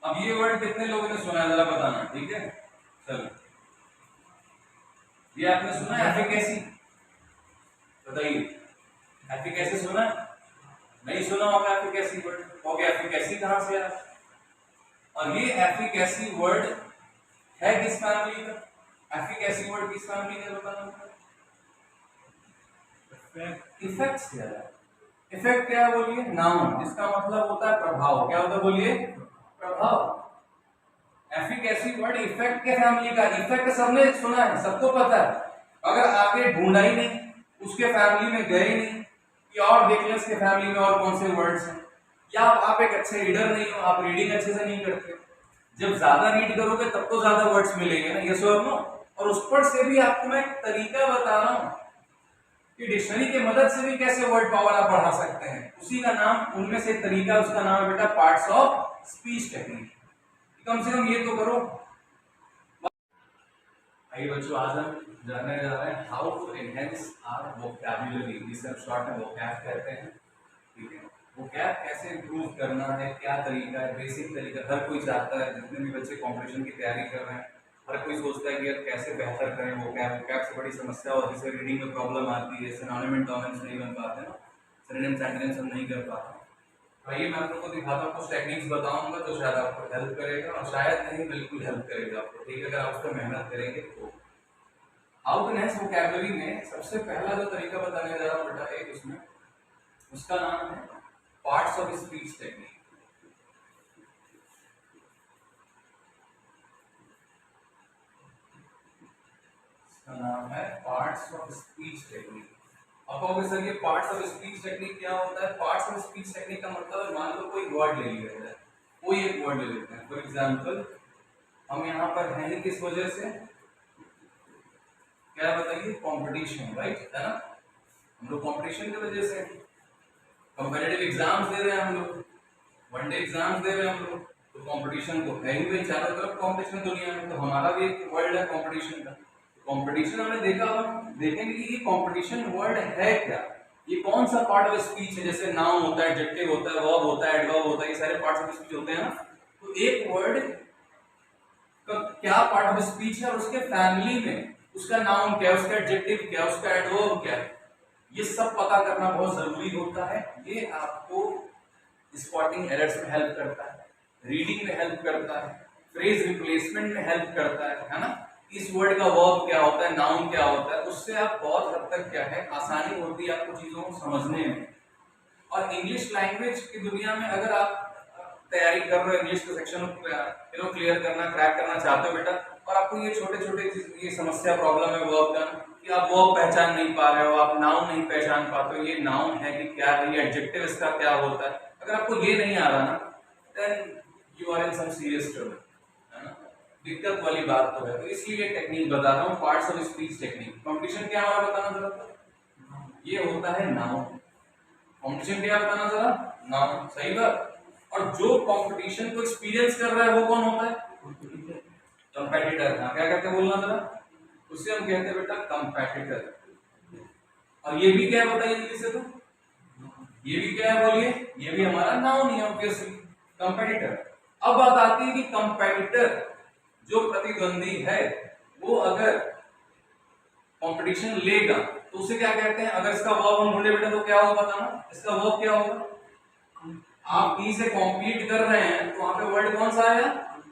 अब ये वर्ड कितने लोगों ने सुना है जरा बताना, ठीक है। चलो, ये आपने सुना है एफिकेसी? बताइए, एफिकेसी सुना? नहीं सुना होगा एफिकेसी वर्ड। ओके, एफिकेसी कहां से आया? और ये एफिकेसी वर्ड है किस फैमिली का? एफिकेसी वर्ड किस फैमिली का बताना? इफेक्ट से आया। इफेक्ट क्या है बोलिए? नाउन, जिसका मतलब होता है प्रभाव। क्या होता है बोलिए? प्रभाव। एफिकेसी वर्ड इफेक्ट के फैमिली का। इफेक्ट सबने सुना है, सबको पता है, अगर आगे ढूंढा ही नहीं, उसके फैमिली में गए नहीं कि और देख लें उसके फैमिली में और कौन से वर्ड्स हैं, या आप एक अच्छे रीडर नहीं हो, आप रीडिंग अच्छे से नहीं करते। जब ज्यादा रीड करोगे तब तो ज्यादा वर्ड्स मिलेंगे ना, यस और नो। और उस पर से भी आपको मैं एक तरीका बता रहा हूं कि डिक्शनरी की मदद से भी कैसे वर्ड पावर आप बढ़ा सकते हैं। उसी का नाम, उनमें से तरीका, उसका नाम है बेटा पार्ट्स ऑफ स्पीच टेक्निक। कम से कम ये तो करो। आइए बच्चों, आज हम जानने जा रहे हैं how to enhance our vocabulary, जिसे हम शॉर्ट में वोकैब कहते हैं, ठीक है। वोकैब कैसे इंप्रूव करना है, क्या तरीका है, बेसिक तरीका हर कोई चाहता है। जितने भी बच्चे कंपटीशन की तैयारी कर रहे हैं, हर कोई सोचता है कि यार कैसे बेहतर करें वोकैब। वोकैब से बड़ी समस्या होती है, जैसे रीडिंग में प्रॉब्लम आती है, सिनोनिम एंटोनिम्स नहीं बन पाते ना, सिनोनिम सेंटेंस हम नहीं कर पाते। आइए मैं आपको दिखाता हूँ, कुछ टेक्निक्स बताऊंगा जो शायद आपको हेल्प करेगा, और शायद नहीं बिल्कुल हेल्प करेगा आपको, ठीक है, अगर आप उस पर मेहनत करेंगे तो। हाउ टू एनहांस वोकैबुलरी में सबसे पहला जो तरीका बताने जा रहा हूँ बेटा, एक उसमें, उसका नाम है पार्ट्स ऑफ स्पीच टेक्निक। इसका नाम है पार्ट्स ऑफ स्पीच टेक्निक। अब कहोगे सर ये पार्ट्स ऑफ स्पीच टेक्निक क्या होता है? पार्ट्स ऑफ स्पीच टेक्निक का मतलब है, मान लो कोई वर्ड ले लिया जाए, कोई एक वर्ड ले लेते हैं। फॉर एग्जाम्पल, हम यहाँ पर हैं किस वजह से? क्या बताइए? कंपटीशन, राइट, है ना। हम लोग कंपटीशन की वजह से कंपेटिटिव एग्जाम्स दे रहे हैं, हम लोग वनडे एग्जाम्स दे रहे हैं हम लोग, तो कंपटीशन तो है ही भाई, चारों तरफ कंपटीशन दुनिया में, तो हमारा भी एक वर्ल्ड है कंपटीशन का। कंपटीशन हमने देखा, अब देखेंगे कि ये कंपटीशन वर्ड है क्या, ये कौन सा पार्ट ऑफ स्पीच है। जैसे नाउन होता है, एडजेक्टिव होता है, वर्ब होता है, एडवर्ब होता है, ये सारे पार्ट्स ऑफ स्पीच होते हैं ना। तो एक वर्ड का क्या पार्ट ऑफ स्पीच है और उसके फैमिली में उसका नाउन क्या है, उसका एडजेक्टिव क्या है, उसका एडवर्ब क्या है, ये सब पता करना बहुत जरूरी होता है। ये आपको स्पॉटिंग एरर्स में हेल्प करता है, रीडिंग में हेल्प करता है, फ्रेज रिप्लेसमेंट में हेल्प करता है ना। इस वर्ड का वर्ब क्या होता है, नाउन क्या होता है, उससे आप बहुत हद तक क्या है, आसानी होती है आपको चीजों को समझने में। और इंग्लिश लैंग्वेज की दुनिया में अगर आप तैयारी कर रहे हो, इंग्लिश के सेक्शन क्लियर करना, क्रैक करना चाहते हो बेटा, और आपको ये छोटे छोटे ये समस्या प्रॉब्लम है वर्ब का, कि आप वर्ब पहचान नहीं पा रहे हो, आप नाउन नहीं पहचान पाते हो, ये नाउन है कि क्या है, ये एडजेक्टिव इसका क्या होता है, अगर आपको ये नहीं आ रहा ना, then you are in some serious trouble, है ना, दिक्कत वाली बात तो है। तो इसलिए टेक्निक बता रहा हूँ, parts of speech technique. Competition क्या हमारा बताना जरा, ये होता है नाउन। कंपटीशन क्या बताना जरा, नाउन, सही बात। और जो कंपटीशन को एक्सपीरियंस कर रहा है वो कौन होता है? कंपेटिटर। हाँ, क्या कहते हैं बोलना जरा, उसे हम कहते हैं बेटा कंपेटिटर। और ये भी क्या है बताइए जल्दी से, तो ये भी क्या है बोलिए? ये भी हमारा नाउन ही है ऑब्वियसली, कंपेटिटर। अब बात आती है कि कंपेटिटर जो प्रतिद्वंदी है, वो अगर कंपटीशन लेगा तो उसे क्या कहते हैं? अगर इसका वर्ब हम ढूंढे बेटा तो क्या होगा बताना, इसका वर्ब क्या होगा? आप ई से कॉम्पीट कर रहे हैं तो वहां पे वर्ड कौन सा आया?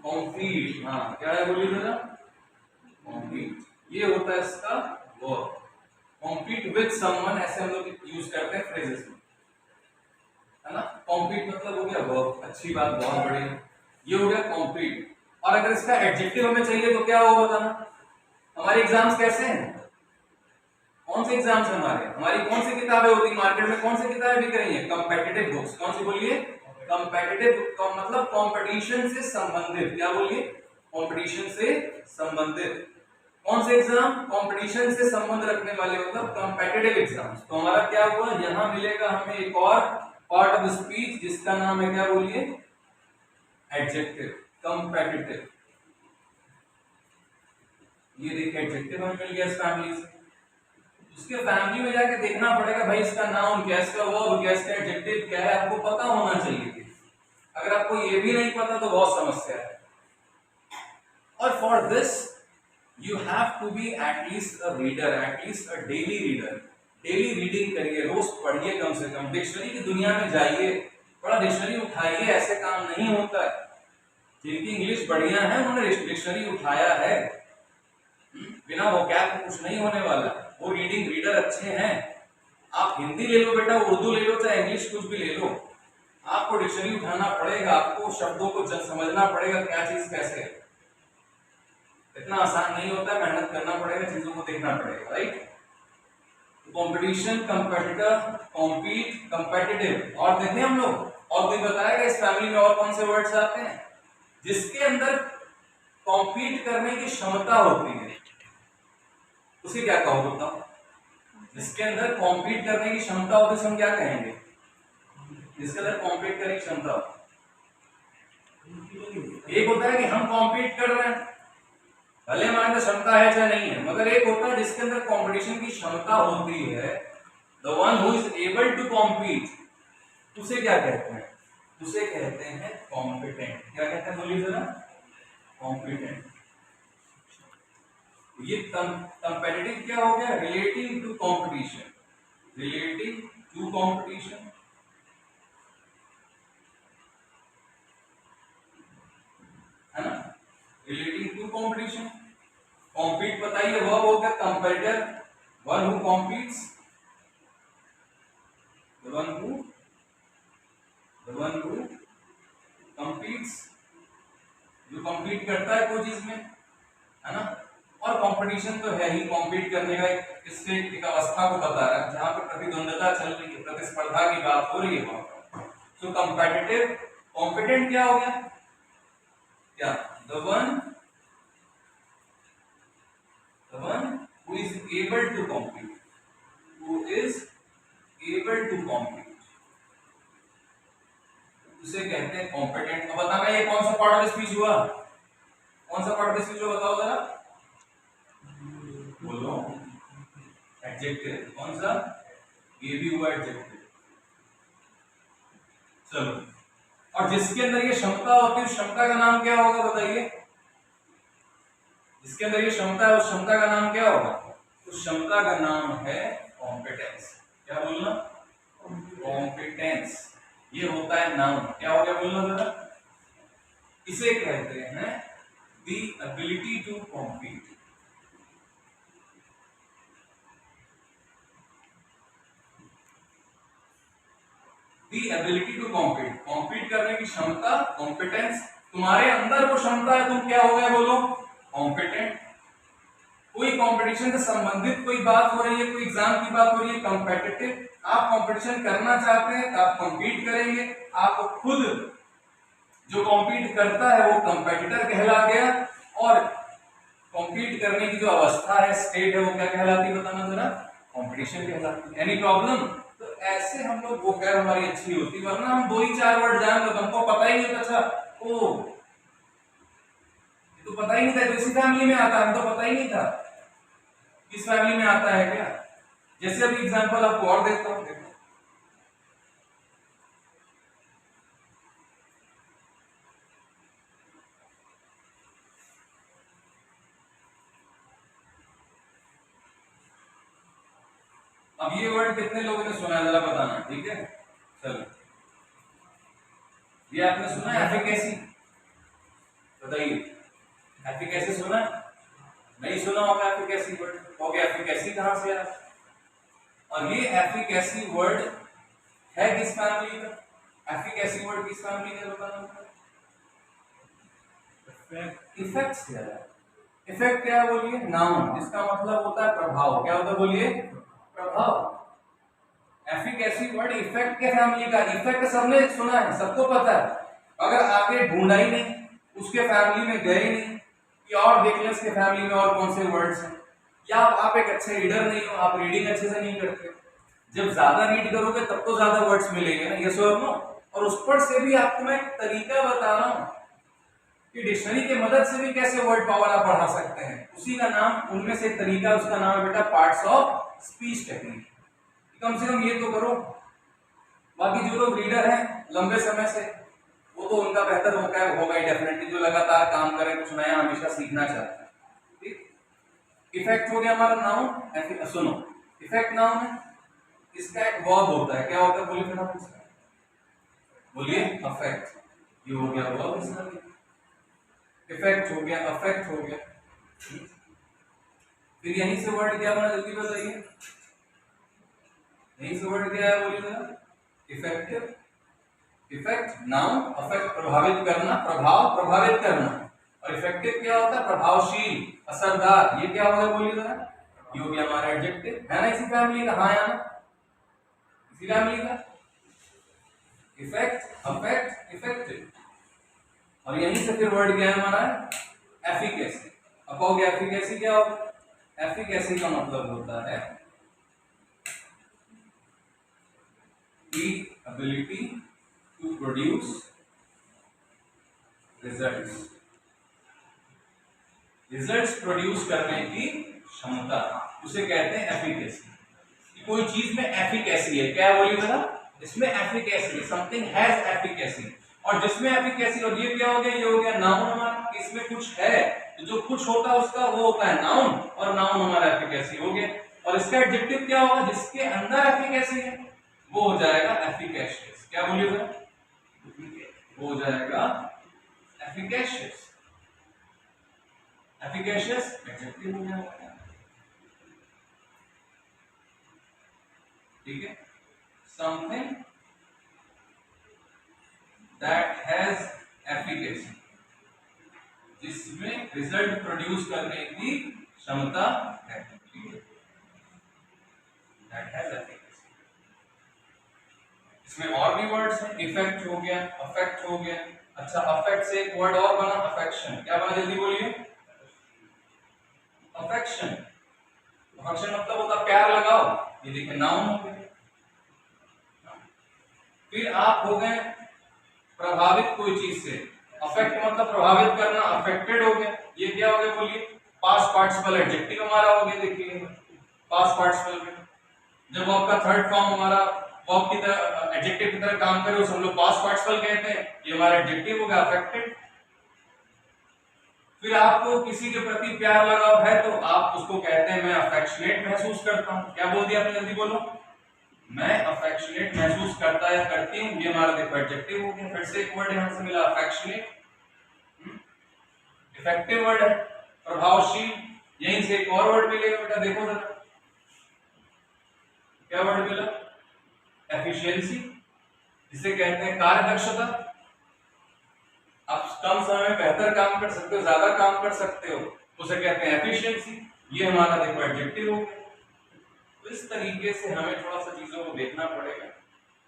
कॉम्पीट। हाँ, क्या है बोलिए जरा? कॉम्पीट। ये होता है इसका वर्ब। कॉम्पीट विद समवन, ऐसे हम लोग यूज करते हैं फ्रेजेस में, है ना। कॉम्पीट मतलब हो गया वर्ब, अच्छी बात, बहुत बढ़िया, ये हो गया कॉम्पीट। और अगर इसका एडजेक्टिव हमें चाहिए तो क्या होगा बताना। हमारे एग्जाम्स कैसे हैं? कौन से एग्जाम्स हमारे, हमारी कौन सी किताबें होती है मार्केट में, कौन सी किताबें बिक रही हैं? Competitive books. कौन सी बोलिए? कंपेटिटिव, मतलब कंपटीशन से संबंधित। क्या बोलिए? कंपटीशन से संबंधित। कौन से एग्जाम? कंपटीशन से संबंध रखने वाले, मतलब कंपेटिटिव एग्जाम्स। तो हमारा क्या हुआ, यहां मिलेगा हमें एक और पार्ट ऑफ स्पीच जिसका नाम है, क्या बोलिए? एडजेक्टिव। कंपेटिटिव, ये देखिए एडजेक्टिव हमें मिल गया इस फैमिली से। उसके फैमिली में जाके देखना पड़ेगा भाई इसका नाउन क्या है, इसका वर्ब क्या है, इसका एडजेक्टिव क्या है, आपको पता होना चाहिए। अगर आपको ये भी नहीं पता तो बहुत समस्या है। और for this you have to be at least a reader, at least a daily reader. Daily reading करिए, रोज पढ़िए, कम से कम डिक्शनरी की दुनिया में जाइए, बड़ा डिक्शनरी उठाइए। ऐसे काम नहीं होता है। जिनकी इंग्लिश बढ़िया है उन्होंने डिक्शनरी उठाया है। बिना वोकैब के कुछ नहीं होने वाला, वो रीडिंग रीडर अच्छे हैं। आप हिंदी ले लो बेटा, उर्दू ले लो, चाहे इंग्लिश कुछ भी ले लो, आपको डिक्शनरी उठाना पड़ेगा, आपको शब्दों को समझना पड़ेगा क्या चीज कैसे है। इतना आसान नहीं होता है, मेहनत करना पड़ेगा, चीजों को देखना पड़ेगा, right. Competition, competitor, compete, competitive. और देखें हम लोग, और कोई बताएगा इस फैमिली में और कौन से वर्ड्स आते हैं जिसके अंदर कॉम्पीट करने की क्षमता होती है, उसे क्या कहोगे बताओ? जिसके अंदर कॉम्पीट करने की क्षमता होती है हम क्या कहेंगे? जिसके अंदर कॉम्पीट करने की क्षमता होती। एक होता है कि हम कॉम्पीट कर रहे हैं, भले हमारे अंदर क्षमता है चाहे नहीं है, मगर एक होता है जिसके अंदर कंपटीशन की क्षमता होती है, the one who is able to compete, उसे क्या कहते हैं? उसे कहते हैं कॉम्पिटेंट। क्या कहते हैं बोलिए जरा? कॉम्पिटेंट। ये कंपेटिटिव क्या हो गया? Relating to competition, relating to competition. है ना, रिलेटिंग टू कंपटीशन। कॉम्पीट बताइए, वर्ब हो गया competitor, one who competes, the one who competes, जो कम्पीट करता है कोई चीज में, है ना। और कंपटीशन तो है ही, कॉम्पीट करने का इससे एक अवस्था को बता रहा है जहां पर प्रतिद्वंदता चल रही है, प्रतिस्पर्धा की बात हो रही है वहां पर। सो कंपेटिटिव। कॉम्पिटेंट क्या हो गया? क्या? The one who is able to compete, who is able to compete, उसे कहते हैं कॉम्पिटेंट। अब बताना ये कौन सा पार्ट ऑफ स्पीच हुआ? कौन सा पार्ट ऑफ स्पीच हुआ बताओ जरा, बोलो। एडजेक्टिव। कौन सा? ये भी हुआ एडजेक्टिव। चलो, और जिसके अंदर ये क्षमता होती है उस क्षमता का नाम क्या होगा बताइए? जिसके अंदर ये क्षमता है उस क्षमता का नाम क्या होगा? उस क्षमता का नाम है कॉम्पिटेंस। क्या बोलना? कॉम्पिटेंस। ये होता है नाउन। क्या हो गया बोलना जरा? इसे कहते हैं the ability to compete. The ability to compete, compete करने की क्षमता, कॉम्पिटेंस। तुम्हारे अंदर वो क्षमता है, तुम क्या हो गए बोलो? कॉम्पिटेंट। कोई कंपटीशन से संबंधित कोई बात हो रही है, कोई एग्जाम की बात हो रही है, कंपेटिटिव। आप कंपटीशन करना चाहते हैं तो आप कॉम्पीट करेंगे। आप खुद जो कॉम्पीट करता है वो कंपेटिटर कहला गया, और कॉम्पीट करने की जो अवस्था है, स्टेट है, वो क्या कहलाती है बताना जरा? कंपटीशन कहलाती है। Any problem? तो ऐसे हम लोग वो कह हमारी अच्छी होती, वरना हम 2 ही 4 वर्ड जान लो, हमको पता ही नहीं था। अच्छा ओ तो पता ही नहीं था इसी फैमिली में आता है, हमको पता ही नहीं था किस फैमिली में आता है क्या। जैसे अभी एग्जांपल आपको और देता हूं, देखो। अब ये वर्ड कितने लोगों ने सुना है जरा बताना, ठीक है? चलो, ये आपने सुना है एफिकेसी? बताइए, एफिकेसी सुना? नहीं सुना होगा एफिकेसी वर्ड। ओके, एफिकेसी कहां से आया? और ये एफिकेसी वर्ड है किस फैमिली का? एफिकेसी वर्ड किस फैमिली का बताना? इफेक्ट से आया। इफेक्ट क्या बोलिए? नाउन, जिसका मतलब होता है प्रभाव। क्या होता है बोलिए? प्रभाव। एफिकेसी वर्ड इफेक्ट के फैमिली का। इफेक्ट सबने सुना है, सबको पता है, अगर आगे ढूंढा ही नहीं, उसके फैमिली में गए नहीं कि और देख लें उसके फैमिली में और कौन से वर्ड्स हैं, या आप एक अच्छे रीडर नहीं हो, आप रीडिंग अच्छे से नहीं करते। जब ज्यादा रीड करोगे तब तो ज्यादा वर्ड्स मिलेंगे ना, यस और नो। और उस पर से भी आपको मैं एक तरीका बता रहा हूं कि डिक्शनरी की मदद से भी कैसे वर्ड पावर आप बढ़ा सकते हैं। उसी का नाम, उनमें से एक तरीका, उसका नाम है बेटा पार्ट्स ऑफ स्पीच टेक्निक। कम से कम ये तो करो। बाकी जो लोग रीडर हैं लंबे समय से, वो तो उनका बेहतर होगा ही डेफिनेटली, जो लगातार काम करे, कुछ नया हमेशा सीखना चाहता है। ठीक। इफेक्ट हो गया हमारा नाउन। सुनो, इफेक्ट नाउन है, इसका एक वर्ब होता है, क्या होता है बोलिए फटाफट से, बोलिए अफेक्ट। ये हो गया वर्ब इसका, इफेक्ट हो गया, अफेक्ट हो गया। फिर यहीं से वर्ड क्या बना, जल्दी बताइए, यहीं से वर्ड क्या है बोलिए जरा, इफेक्टिव। इफेक्ट नाउन, अफेक्ट प्रभावित करना, प्रभाव, प्रभावित करना, और इफेक्टिव क्या होता है, प्रभावशील, असरदार। ये क्या होगा बोलिए जरा, ये हो गया हमारा एडजेक्टिव, है ना, इसी फैमिली का, हाँ या ना, इसी फैमिली का, इफेक्ट, अफेक्ट, इफेक्टिव। और यहीं से फिर वर्ड क्या है हमारा, एफिकेसी। अब कहोगे एफिकेसी क्या होगा, एफिकेसी का मतलब होता है the ability to produce results, results produce करने की क्षमता, उसे कहते हैं एफिकेसी। कोई चीज में एफिकेसी है, क्या बोलिए जरा, इसमें एफिकेसी, समथिंग हैज एफिकेसी। और जिसमें एफिकेसी, और ये क्या हो गया, ये हो गया नाउन हमारा, इसमें कुछ है, तो जो कुछ होता है उसका वो होता है नाउन, और नाउन हमारा एफिकेसी हो गया। और इसका एडजेक्टिव क्या होगा, जिसके अंदर एफिकेसी है वो हो जाएगा एफिकेशियस। क्या बोलिए जरा, वो हो जाएगा एफिकेशियस। एफिकेशियस एडजेक्टिव हो जाएगा, ठीक है, समथिंग दैट हैज एफिकेसी, जिसमें रिजल्ट प्रोड्यूस करने की क्षमता है, ठीक है, दैट हैज एफिकेसी। इसमें और भी वर्ड्स हैं, इफेक्ट हो गया, अफेक्ट हो गया। अच्छा, अफेक्ट से एक वर्ड और बना, अफेक्शन। क्या बना जल्दी बोलिए, अफेक्शन। अफेक्शन मतलब होता प्यार लगाओ, ये देखिए नाउन हो गया। फिर आप हो गए प्रभावित कोई चीज से, अफेक्ट मतलब प्रभावित करना, अफेक्टेड हो गया। ये क्या हो गया बोलिए, पास्ट पार्टिसिपल एडजेक्टिव हमारा हो गया, देखिए पास्ट पार्टिसिपल में जब आपका थर्ड फॉर्म हमारा वर्ब की तरह, एडजेक्टिव की तरह काम करे उसे हम लोग पास्ट पार्टिसिपल कहते हैं, ये हमारा एडजेक्टिव हो गया अफेक्टेड। फिर आपको किसी के प्रति प्यार लगाव है तो आप उसको कहते हैं मैं अफेक्शनेट महसूस करता हूं। क्या बोल दिया आपने, जल्दी बोलो, मैं अफेक्शनेट महसूस करता या करती हूं, ये हमारा देखो एडजेक्टिव हो गया। फिर से एक वर्ड यहां से मिला अफेक्शनेट, इफेक्टिव वर्ड है, प्रभावशील। यहीं से एक और वर्ड मिलेगा बेटा, देखो जरा क्या वर्ड मिला, एफिशिएंसी, जिसे कहते हैं कार्यदक्षता। आप कम समय में बेहतर काम कर सकते हो, ज्यादा काम कर सकते हो, उसे कहते हैं एफिशिएंसी। ये हमारा देखो एडजेक्टिव हो गया। तो इस तरीके से हमें थोड़ा सा चीजों को देखना पड़ेगा,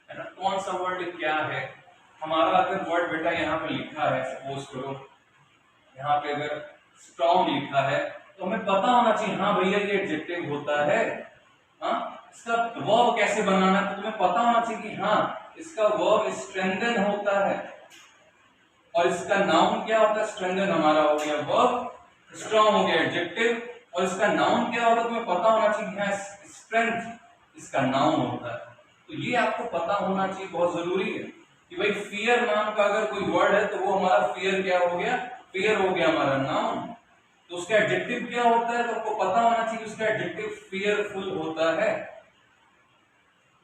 है ना, कौन सा वर्ड क्या है हमारा। अगर वर्ड बेटा यहाँ पे लिखा है, सपोज करो यहाँ पे अगर स्ट्रॉन्ग लिखा है तो हमें पता होना चाहिए, हाँ भैया ये एडजेक्टिव होता है। हाँ, इसका वर्ब कैसे बनाना है तो तुम्हें पता होना चाहिए कि हाँ इसका वर्ब स्ट्रेंथन होता है, और इसका नाउन क्या होता है, स्ट्रेंथन हमारा हो गया वर्ब, स्ट्रॉन्ग हो गया एडजेक्टिव, और इसका नाउन क्या होता है तुम्हें पता होना चाहिए कि हाँ स्ट्रेंथ इसका नाउन होता है। तो ये आपको पता होना चाहिए, बहुत जरूरी है कि भाई फियर नाम का अगर कोई वर्ड है तो वो हमारा फियर क्या हो गया, फियर हो गया हमारा नाउन। तो उसका एडजेक्टिव क्या होता है तो आपको पता होना चाहिए उसका एडजेक्टिव फियरफुल होता है।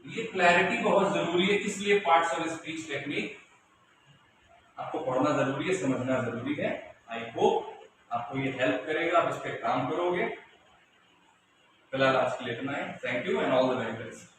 ये क्लैरिटी बहुत जरूरी है, इसलिए पार्ट्स ऑफ स्पीच टेक्निक आपको पढ़ना जरूरी है, समझना जरूरी है। आई होप आपको ये हेल्प करेगा, आप इस पे काम करोगे। फिलहाल आज के लिए इतना है। Thank you and all the very best.